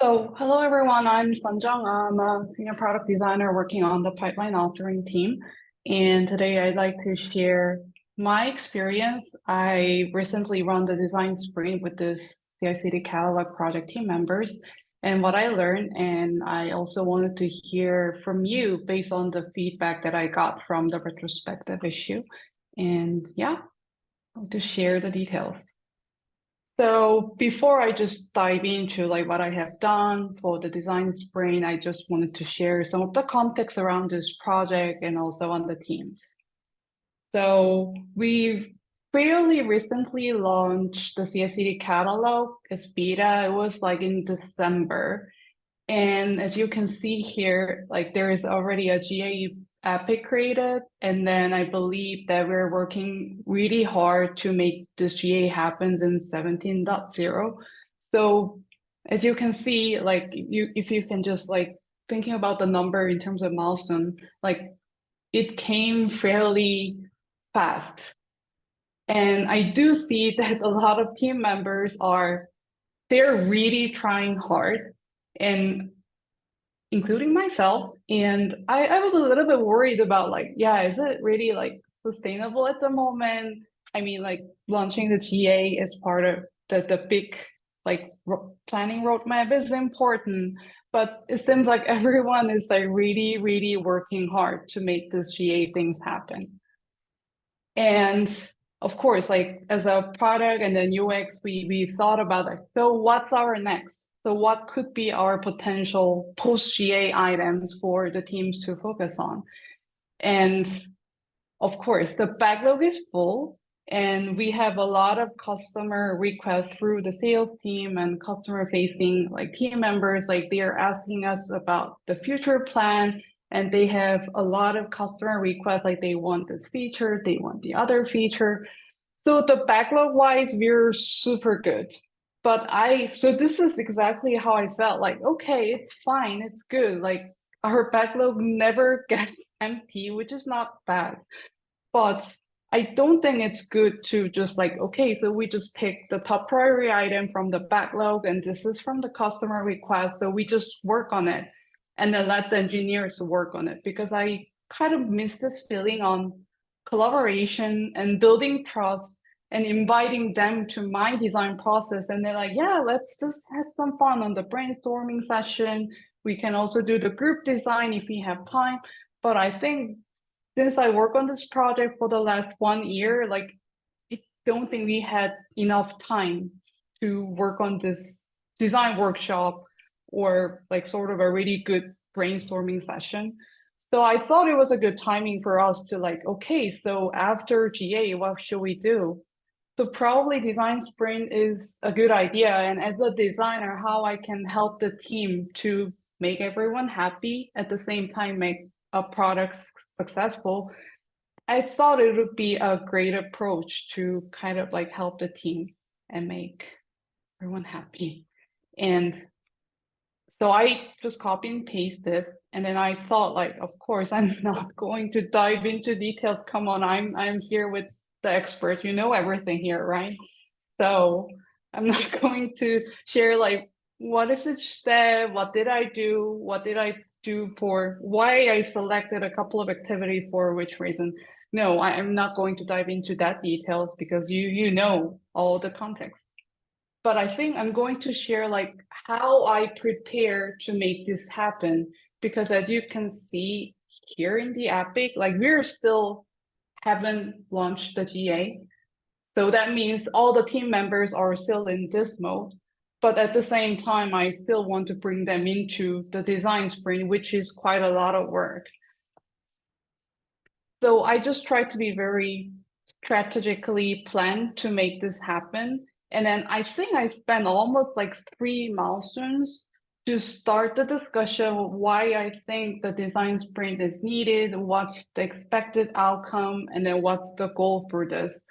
So, hello everyone. I'm Sanjung. I'm a senior product designer working on the pipeline authoring team. And today I'd like to share my experience. I recently run the design sprint with this CI/CD catalog project team members and what I learned. And I also wanted to hear from you based on the feedback that I got from the retrospective issue. And yeah, I'll just share the details. So before I just dive into like what I have done for the design sprint, I just wanted to share some of the context around this project and also on the teams. So we fairly recently launched the CSCD catalog as beta. It was like in December. And as you can see here, like there is already a GA epic created. And then I believe that we're working really hard to make this GA happen in 17.0. So as you can see, like if you can just like thinking about the number in terms of milestone, like it came fairly fast. And I do see that a lot of team members they're really trying hard, and including myself. And I was a little bit worried about like, yeah, is it really like sustainable at the moment? I mean, like launching the GA as part of the big like planning roadmap is important, but it seems like everyone is like really, really working hard to make this GA things happen. And of course, like as a product and then UX, we thought about like, so what's our next? So what could be our potential post-GA items for the teams to focus on? And of course, the backlog is full, and we have a lot of customer requests through the sales team and customer facing like team members, like they are asking us about the future plan, and they have a lot of customer requests, like they want this feature, they want the other feature. So the backlog wise, we're super good. So this is exactly how I felt like, okay, it's fine, it's good. Like our backlog never gets empty, which is not bad. But I don't think it's good to just like, okay, so we just pick the top priority item from the backlog and this is from the customer request. So we just work on it and then let the engineers work on it, because I kind of miss this feeling on collaboration and building trust and inviting them to my design process. And they're like, yeah, let's just have some fun on the brainstorming session. We can also do the group design if we have time. But I think since I work on this project for the last 1 year, like I don't think we had enough time to work on this design workshop or like sort of a really good brainstorming session. So I thought it was a good timing for us to like, okay, so after GA, what should we do? So probably design sprint is a good idea. And as a designer, how I can help the team to make everyone happy at the same time, make a product successful. I thought it would be a great approach to kind of like help the team and make everyone happy. And so I just copy and paste this. And then I thought like, of course, I'm not going to dive into details. Come on, I'm here with the expert. You know everything here, right? So I'm not going to share like what is each step, what did I do, what did I do for why I selected a couple of activities for which reason. No, I'm not going to dive into that details because you know all the context. But I think I'm going to share like how I prepare to make this happen, because as you can see here in the Epic, like we're still haven't launched the GA. So that means all the team members are still in this mode. But at the same time, I still want to bring them into the design sprint, which is quite a lot of work. So I just try to be very strategically planned to make this happen. And then I think I spent almost like 3 milestones to start the discussion why I think the design sprint is needed, what's the expected outcome, and then what's the goal for this.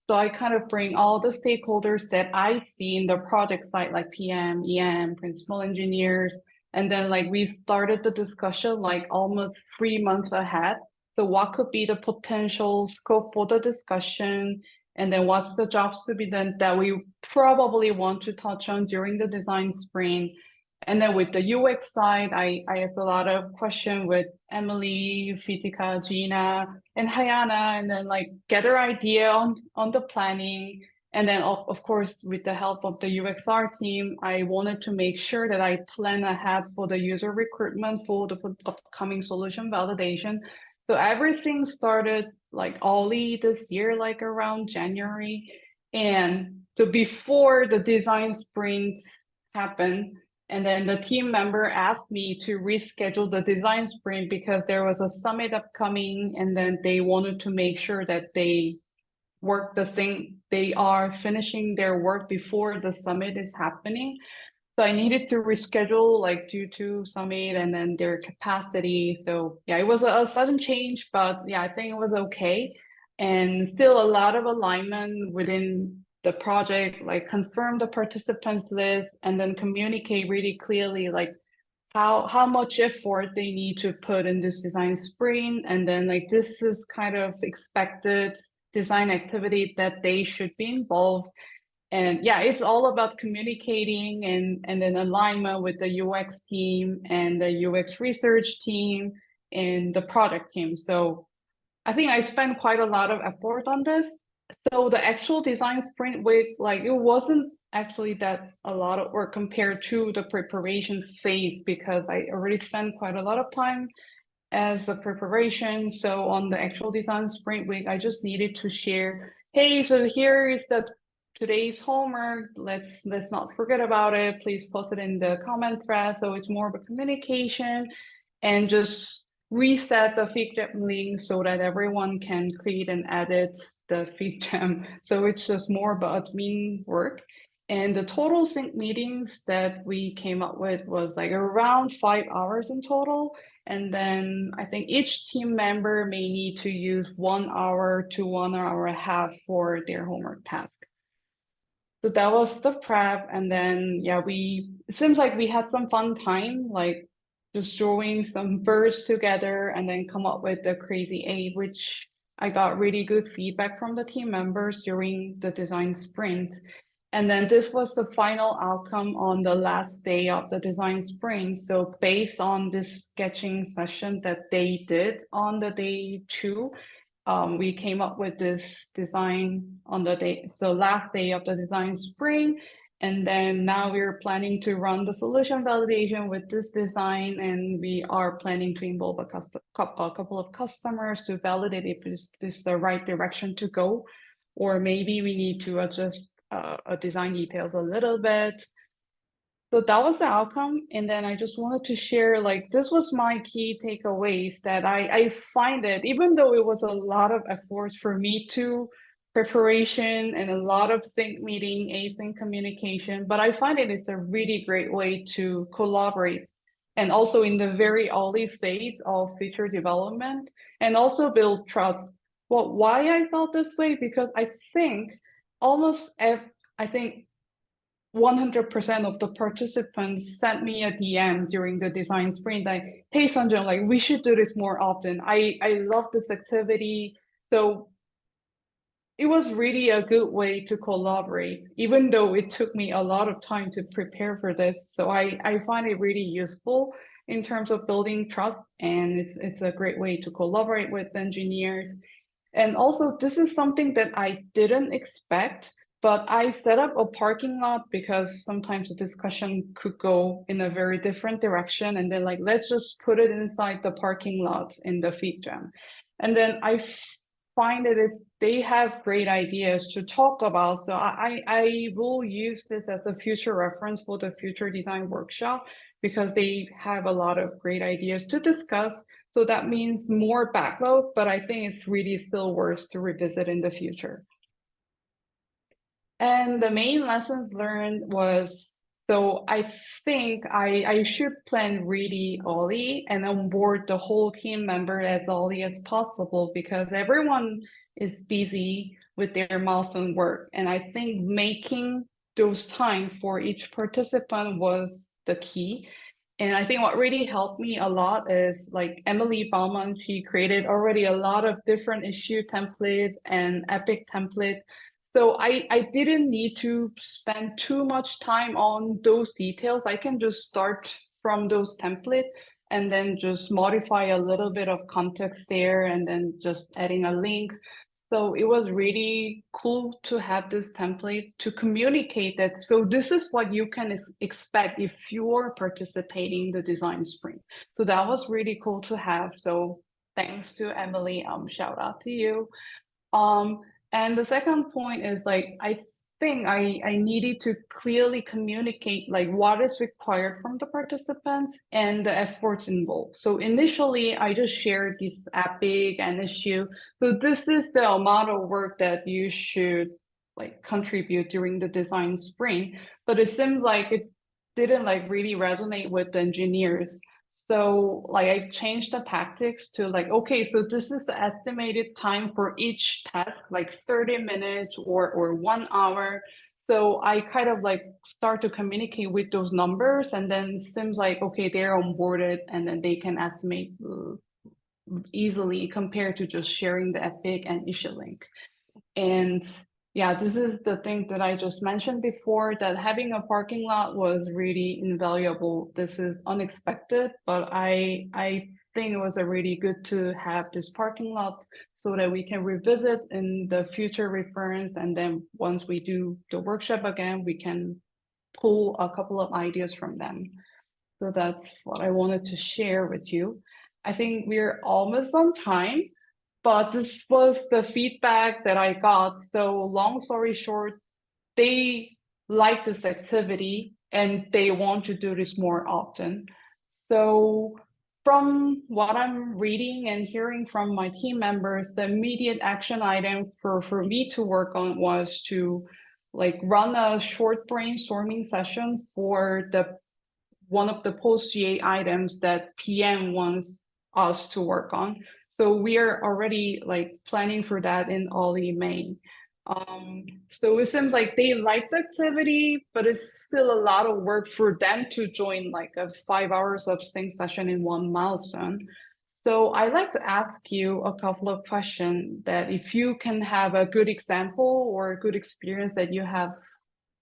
So I kind of bring all the stakeholders that I see in the project site, like PM, EM, principal engineers, and then like we started the discussion like almost 3 months ahead. So what could be the potential scope for the discussion? And then what's the jobs to be done that we probably want to touch on during the design sprint? And then with the UX side, I asked a lot of questions with Emily, Fitika, Gina, and Hayana, and then like get her idea on the planning. And then of course, with the help of the UXR team, I wanted to make sure that I plan ahead for the user recruitment for the upcoming solution validation. So everything started like early this year, like around January. And so before the design sprints happened, and then the team member asked me to reschedule the design sprint because there was a summit upcoming, and then they wanted to make sure that they work the thing, they are finishing their work before the summit is happening. So I needed to reschedule like due to summit and then their capacity. So yeah, it was a sudden change, but yeah, I think it was okay. And still a lot of alignment within the project, like confirm the participants list and then communicate really clearly like how much effort they need to put in this design sprint. And then like this is kind of expected design activity that they should be involved. And yeah, it's all about communicating and then alignment with the UX team and the UX research team and the product team. So I think I spent quite a lot of effort on this. So the actual design sprint week, like it wasn't actually that a lot of work compared to the preparation phase because I already spent quite a lot of time as a preparation. So on the actual design sprint week, I just needed to share, hey, so here is the today's homework. Let's not forget about it. Please post it in the comment thread. So it's more of a communication and just reset the FeedGem link so that everyone can create and edit the FeedGem. So it's just more about admin work. And the total sync meetings that we came up with was like around 5 hours in total. And then I think each team member may need to use 1 hour to 1 hour and a half for their homework task. So that was the prep. And then, yeah, it seems like we had some fun time, like just drawing some birds together and then come up with the crazy eight, which I got really good feedback from the team members during the design sprint. And then this was the final outcome on the last day of the design sprint. So based on this sketching session that they did on the day 2, we came up with this design on the day, so last day of the design sprint. And then now we're planning to run the solution validation with this design, and we are planning to involve a couple of customers to validate if this is the right direction to go, or maybe we need to adjust design details a little bit. So that was the outcome. And then I just wanted to share, like, this was my key takeaways that I find it, even though it was a lot of effort for me to preparation and a lot of sync meeting, async communication, but I find it's a really great way to collaborate. And also in the very early phase of feature development and also build trust. Well, why I felt this way? Because I think I think 100% of the participants sent me a DM during the design sprint like, hey, Sanjung, like we should do this more often. I love this activity. So it was really a good way to collaborate, even though it took me a lot of time to prepare for this. So I find it really useful in terms of building trust, and it's a great way to collaborate with engineers. And also, this is something that I didn't expect, but I set up a parking lot because sometimes the discussion could go in a very different direction. And then like, let's just put it inside the parking lot in the FeedGem. And then I find that they have great ideas to talk about. So I will use this as a future reference for the future design workshop because they have a lot of great ideas to discuss. So that means more backlog, but I think it's really still worth to revisit in the future. And the main lessons learned was, so I think I should plan really early and onboard the whole team member as early as possible because everyone is busy with their milestone work. And I think making those time for each participant was the key. And I think what really helped me a lot is like Emily Baumann, she created already a lot of different issue template and epic template. So I didn't need to spend too much time on those details. I can just start from those templates and then just modify a little bit of context there and then just adding a link. So it was really cool to have this template to communicate that. So this is what you can expect if you're participating in the design sprint. So that was really cool to have. So thanks to Emily, shout out to you. And the second point is like, I think I needed to clearly communicate like what is required from the participants and the efforts involved. So initially, I just shared this epic and issue. So this is the amount of work that you should like contribute during the design sprint. But it seems like it didn't like really resonate with the engineers. So like I changed the tactics to like, okay, so this is the estimated time for each task, like 30 minutes or 1 hour. So I kind of like start to communicate with those numbers and then it seems like, okay, they're onboarded and then they can estimate easily compared to just sharing the epic and issue link. And yeah, this is the thing that I just mentioned before, that having a parking lot was really invaluable. This is unexpected, but I think it was a really good to have this parking lot so that we can revisit in the future reference. And then once we do the workshop again, we can pull a couple of ideas from them. So that's what I wanted to share with you. I think we're almost on time, but this was the feedback that I got. So long story short, they like this activity and they want to do this more often. So from what I'm reading and hearing from my team members, the immediate action item for me to work on was to like run a short brainstorming session for the one of the post GA items that PM wants us to work on. So we are already like planning for that in early May. So it seems like they like the activity, but it's still a lot of work for them to join like a 5 hours of sync session in one milestone. So I'd like to ask you a couple of questions that if you can have a good example or a good experience that you have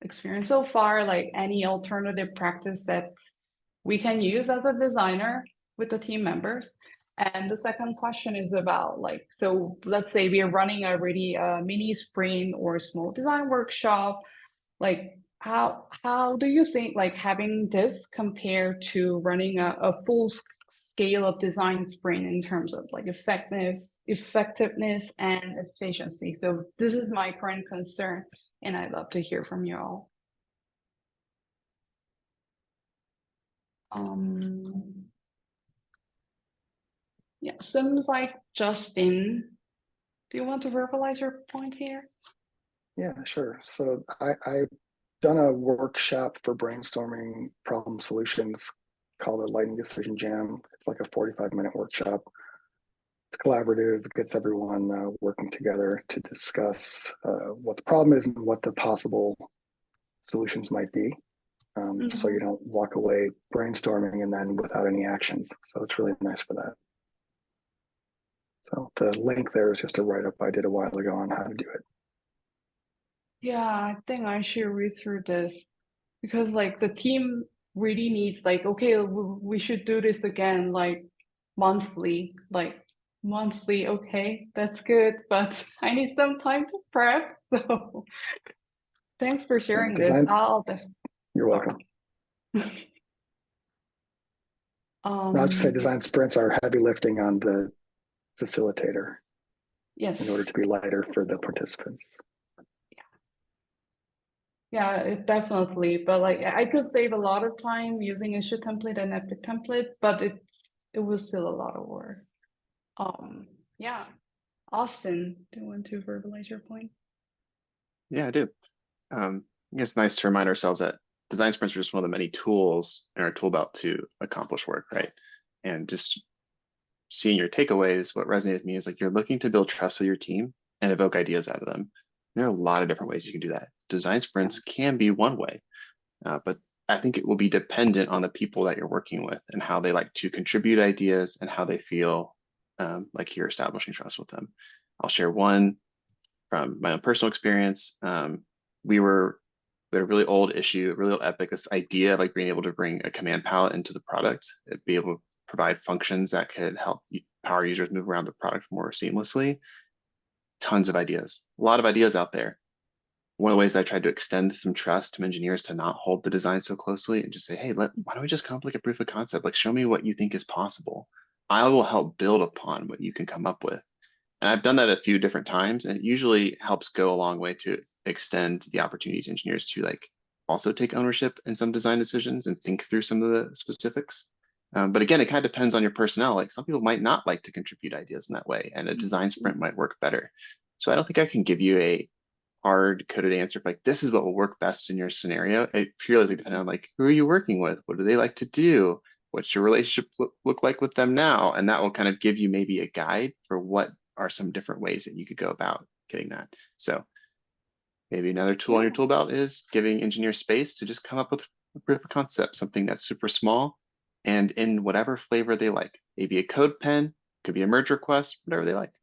experienced so far, like any alternative practice that we can use as a designer with the team members. And the second question is about like, so let's say we are running a really mini sprint or small design workshop, like how do you think like having this compared to running a full scale of design sprint in terms of like effectiveness and efficiency? So this is my current concern and I'd love to hear from you all. Yeah, seems like Justin, do you want to verbalize your points here? Yeah, sure. So I've done a workshop for brainstorming problem solutions called a Lightning Decision Jam. It's like a 45-minute workshop. It's collaborative, it gets everyone working together to discuss what the problem is and what the possible solutions might be. So you don't walk away brainstorming and then without any actions. So it's really nice for that. So the link there is just a write-up I did a while ago on how to do it. Yeah, I think I should read through this because like the team really needs like, okay, we should do this again, like monthly, okay, that's good, but I need some time to prep. So thanks for sharing this. You're welcome. I'll just say design sprints are heavy lifting on the facilitator. Yes. In order to be lighter for the participants. Yeah, it definitely. But like I could save a lot of time using issue template and epic template, but it was still a lot of work. Yeah. Austin, do you want to verbalize your point? Yeah, I do. I think it's nice to remind ourselves that design sprints are just one of the many tools in our tool belt to accomplish work, right? And just seeing your takeaways, what resonated with me is like you're looking to build trust with your team and evoke ideas out of them. There are a lot of different ways you can do that. Design sprints can be one way, but I think it will be dependent on the people that you're working with and how they like to contribute ideas and how they feel like you're establishing trust with them. I'll share one from my own personal experience. We had a really old issue, a really old epic, this idea of like being able to bring a command palette into the product, be able to provide functions that could help power users move around the product more seamlessly. Tons of ideas, a lot of ideas out there. One of the ways I tried to extend some trust to engineers to not hold the design so closely and just say, hey, why don't we just come up with like a proof of concept? Like, show me what you think is possible. I will help build upon what you can come up with. And I've done that a few different times, and it usually helps go a long way to extend the opportunity to engineers to like also take ownership in some design decisions and think through some of the specifics. But again, it kind of depends on your personnel. Like some people might not like to contribute ideas in that way, and a design sprint might work better. So I don't think I can give you a hard coded answer like this is what will work best in your scenario. It purely depends on like who are you working with, what do they like to do, what's your relationship look like with them now, and that will kind of give you maybe a guide for what are some different ways that you could go about getting that. So maybe another tool on your tool belt is giving engineers space to just come up with a proof of concept, something that's super small and in whatever flavor they like. Maybe a code pen, could be a merge request, whatever they like.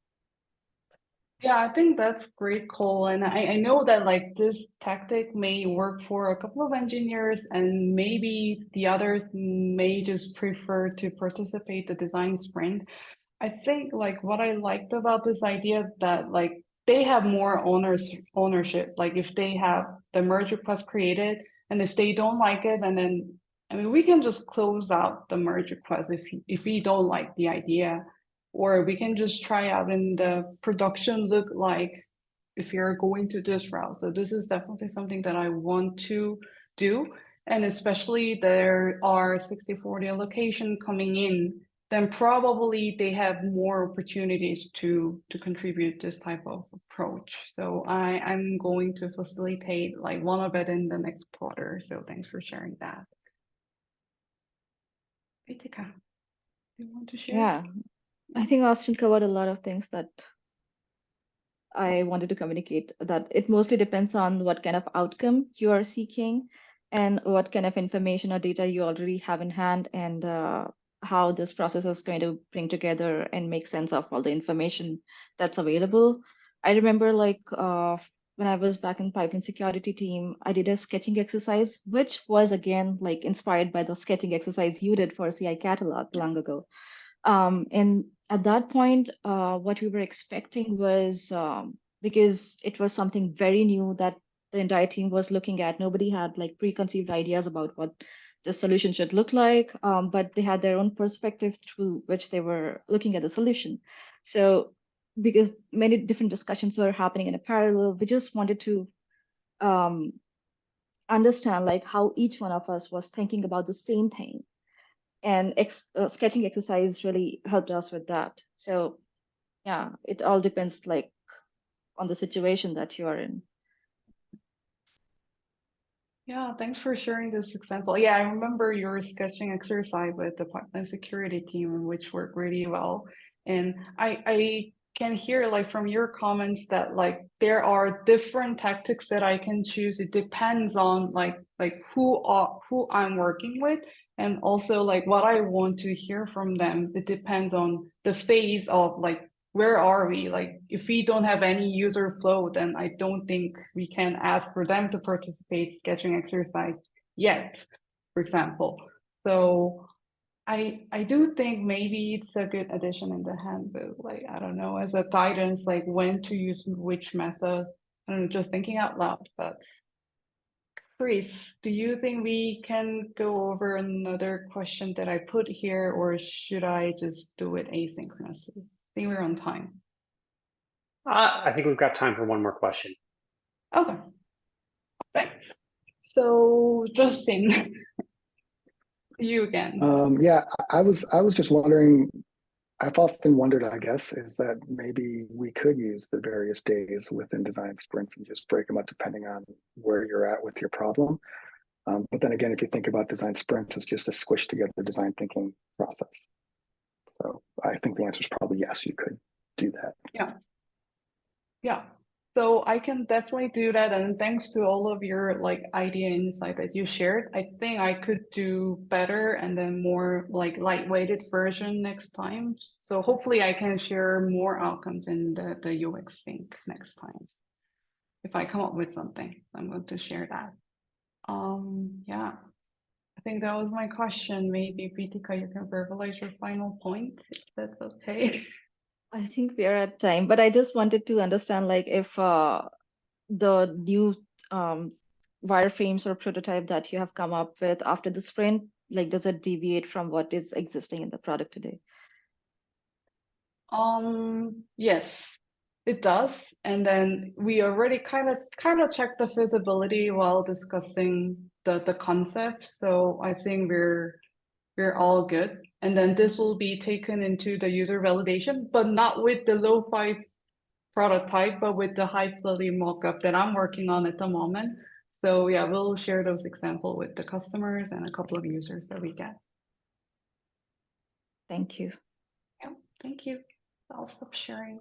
Yeah, I think that's great, Cole. And I know that like this tactic may work for a couple of engineers, and maybe the others may just prefer to participate the design sprint. I think like what I liked about this idea that like they have more ownership. Like if they have the merge request created, and if they don't like it, and then I mean we can just close out the merge request if we don't like the idea, or we can just try out in the production look like if you're going to this route. So this is definitely something that I want to do. And especially there are 60/40 allocation coming in, then probably they have more opportunities to contribute this type of approach. So I'm going to facilitate like one of it in the next quarter. So thanks for sharing that. Ritika, do you want to share? Yeah, I think Austin covered a lot of things that I wanted to communicate, that it mostly depends on what kind of outcome you are seeking and what kind of information or data you already have in hand, and how this process is going to bring together and make sense of all the information that's available. I remember like when I was back in pipeline security team, I did a sketching exercise, which was again like inspired by the sketching exercise you did for CI catalog long ago. And at that point, what we were expecting was, because it was something very new that the entire team was looking at, nobody had like preconceived ideas about what the solution should look like, but they had their own perspective through which they were looking at the solution. So, because many different discussions were happening in a parallel, we just wanted to um, understand like how each one of us was thinking about the same thing, and sketching exercise really helped us with that. So yeah, it all depends like on the situation that you are in. Yeah, thanks for sharing this example. Yeah, I remember your sketching exercise with the pipeline security team, which worked really well. And I can hear like from your comments that like there are different tactics that I can choose. It depends on like who I'm working with, and also like what I want to hear from them. It depends on the phase of like where are we? Like, if we don't have any user flow, then I don't think we can ask for them to participate sketching exercise yet, for example. So I do think maybe it's a good addition in the handbook. Like, I don't know, as a guidance, like when to use which method. I don't know, just thinking out loud. But Chris, do you think we can go over another question that I put here, or should I just do it asynchronously? I think we're on time. I think we've got time for one more question. Okay. So Justin, you again. Yeah, I was just wondering, I've often wondered, I guess, is that maybe we could use the various days within design sprints and just break them up depending on where you're at with your problem. But then again, if you think about design sprints, it's just a squish together design thinking process. So I think the answer is probably yes, you could do that. Yeah. Yeah. So I can definitely do that. And thanks to all of your like idea insight that you shared, I think I could do better and then more like lightweighted version next time. So hopefully I can share more outcomes in the UX sync next time. if I come up with something. So I'm going to share that. Yeah, I think that was my question. Maybe Pritika, you can verbalize your final point, if that's okay. I think we are at time, but I just wanted to understand, like, if the new wireframes or prototype that you have come up with after the sprint, like, does it deviate from what is existing in the product today? Yes, it does. And then we already kind of checked the feasibility while discussing the concept. So I think we're all good. And then this will be taken into the user validation, but not with the lo-fi prototype, but with the high fidelity mockup that I'm working on at the moment. So yeah, we'll share those examples with the customers and a couple of users that we get. Thank you. Yeah, thank you. I'll stop sharing.